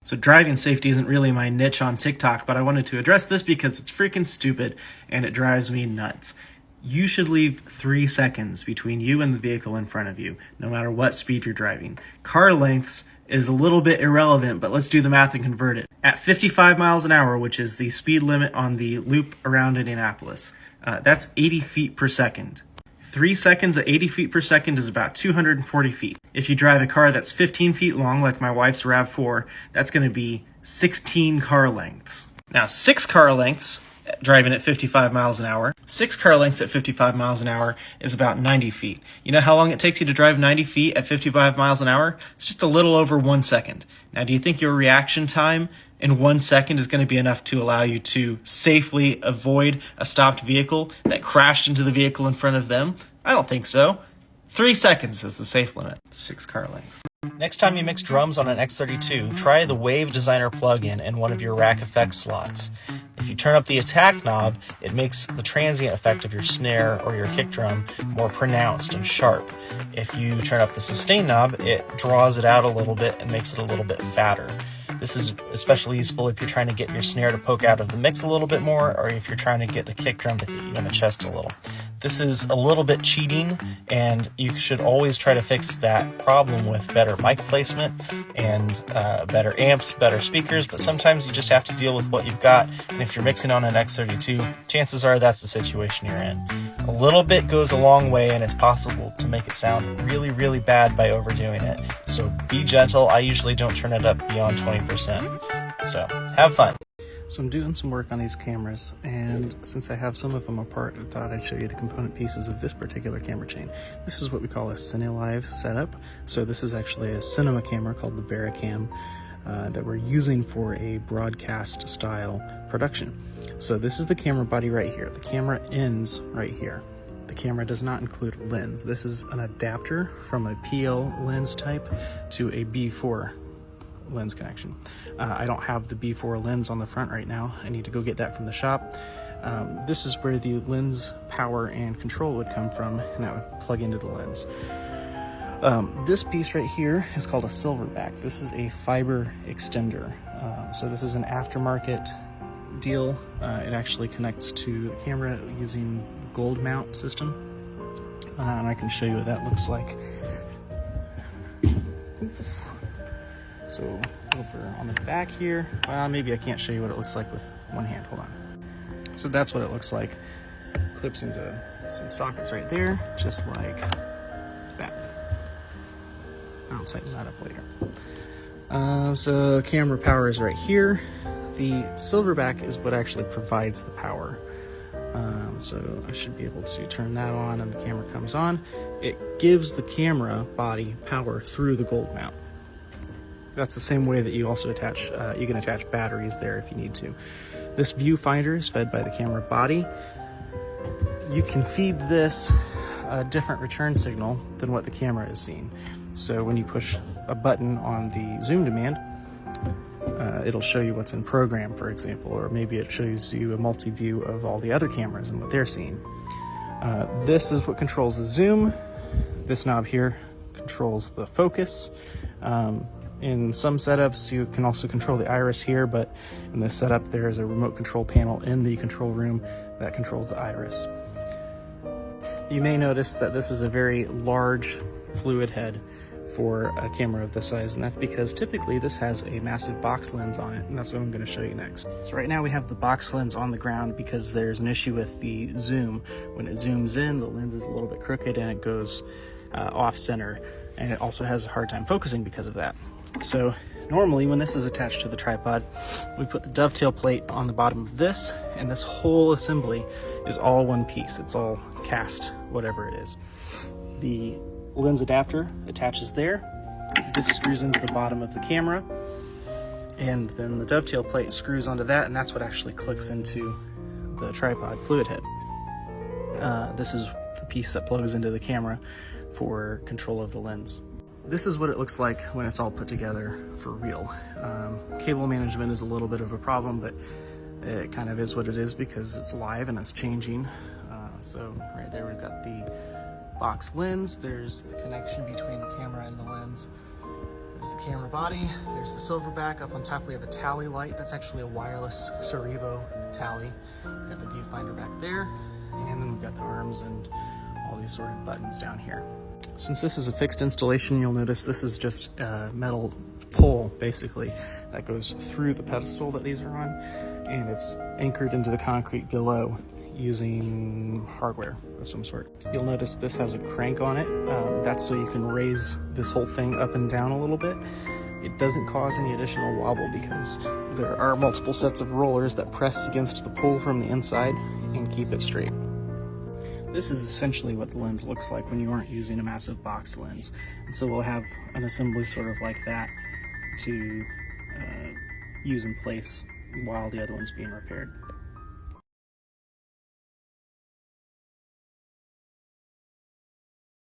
So driving safety isn't really my niche on TikTok, but I wanted to address this because it's freaking stupid and it drives me nuts. You should leave 3 seconds between you and the vehicle in front of you, no matter what speed you're driving. Car lengths is a little bit irrelevant, but let's do the math and convert it. At 55 miles an hour, which is the speed limit on the loop around Indianapolis, that's 80 feet per second. 3 seconds at 80 feet per second is about 240 feet. If you drive a car that's 15 feet long, like my wife's RAV4, that's going to be 16 car lengths. Now, 6 car lengths driving at 55 miles an hour. 6 car lengths at 55 miles an hour is about 90 feet. You know how long it takes you to drive 90 feet at 55 miles an hour? It's just a little over 1 second. Now, do you think your reaction time in 1 second is going to be enough to allow you to safely avoid a stopped vehicle that crashed into the vehicle in front of them? I don't think so. 3 seconds is the safe limit. 6 car lengths. Next time you mix drums on an X32, try the Wave Designer plugin in one of your rack effect slots. If you turn up the attack knob, it makes the transient effect of your snare or your kick drum more pronounced and sharp. If you turn up the sustain knob, it draws it out a little bit and makes it a little bit fatter. This is especially useful if you're trying to get your snare to poke out of the mix a little bit more, or if you're trying to get the kick drum to hit you in the chest a little. This is a little bit cheating, and you should always try to fix that problem with better mic placement and better amps, better speakers, but sometimes you just have to deal with what you've got, and if you're mixing on an X32, chances are that's the situation you're in. A little bit goes a long way, and it's possible to make it sound really, really bad by overdoing it. So be gentle. I usually don't turn it up beyond 20%. So have fun. So I'm doing some work on these cameras, and since I have some of them apart, I thought I'd show you the component pieces of this particular camera chain. This is what we call a CineLive setup. So this is actually a cinema camera called the VariCam that we're using for a broadcast style production. So this is the camera body right here. The camera ends right here. The camera does not include a lens. This is an adapter from a PL lens type to a B4 lens connection. I don't have the B4 lens on the front right now. I need to go get that from the shop. This is where the lens power and control would come from, and that would plug into the lens. This piece right here is called a Silverback. This is a fiber extender. So this is an aftermarket deal. It actually connects to the camera using the gold mount system. And I can show you what that looks like. So over on the back here, well, maybe I can't show you what it looks like with one hand. Hold on. So that's what it looks like. Clips into some sockets right there, just like that. I'll tighten that up later. So the camera power is right here. The Silverback is what actually provides the power. So I should be able to turn that on and the camera comes on. It gives the camera body power through the gold mount. That's the same way that you also attach, you can attach batteries there if you need to. This viewfinder is fed by the camera body. You can feed this a different return signal than what the camera is seeing. So when you push a button on the zoom demand, it'll show you what's in program, for example, or maybe it shows you a multi-view of all the other cameras and what they're seeing. This is what controls the zoom. This knob here controls the focus. In some setups, you can also control the iris here, but in this setup, there's a remote control panel in the control room that controls the iris. You may notice that this is a very large fluid head for a camera of this size, and that's because typically this has a massive box lens on it, and that's what I'm going to show you next. So right now we have the box lens on the ground because there's an issue with the zoom. When it zooms in, the lens is a little bit crooked and it goes off center, and it also has a hard time focusing because of that. So normally when this is attached to the tripod, we put the dovetail plate on the bottom of this, and this whole assembly is all one piece. It's all cast, whatever it is. The lens adapter attaches there. This screws into the bottom of the camera, and then the dovetail plate screws onto that, and that's what actually clicks into the tripod fluid head. This is the piece that plugs into the camera for control of the lens. This is what it looks like when it's all put together for real. Cable management is a little bit of a problem, but it kind of is what it is because it's live and it's changing. So right there we've got the box lens. There's the connection between the camera and the lens. There's There's the camera body. There's the Silverback. Up on top we have a tally light. That's actually a wireless Cerevo tally. Got the viewfinder back there. And then we've got the arms and all these sort of buttons down here. Since this is a fixed installation, you'll notice this is just a metal pole, basically, that goes through the pedestal that these are on, and it's anchored into the concrete below using hardware of some sort. You'll notice this has a crank on it. That's so you can raise this whole thing up and down a little bit. It doesn't cause any additional wobble because there are multiple sets of rollers that press against the pole from the inside and keep it straight. This is essentially what the lens looks like when you aren't using a massive box lens. And so we'll have an assembly sort of like that to use in place while the other one's being repaired.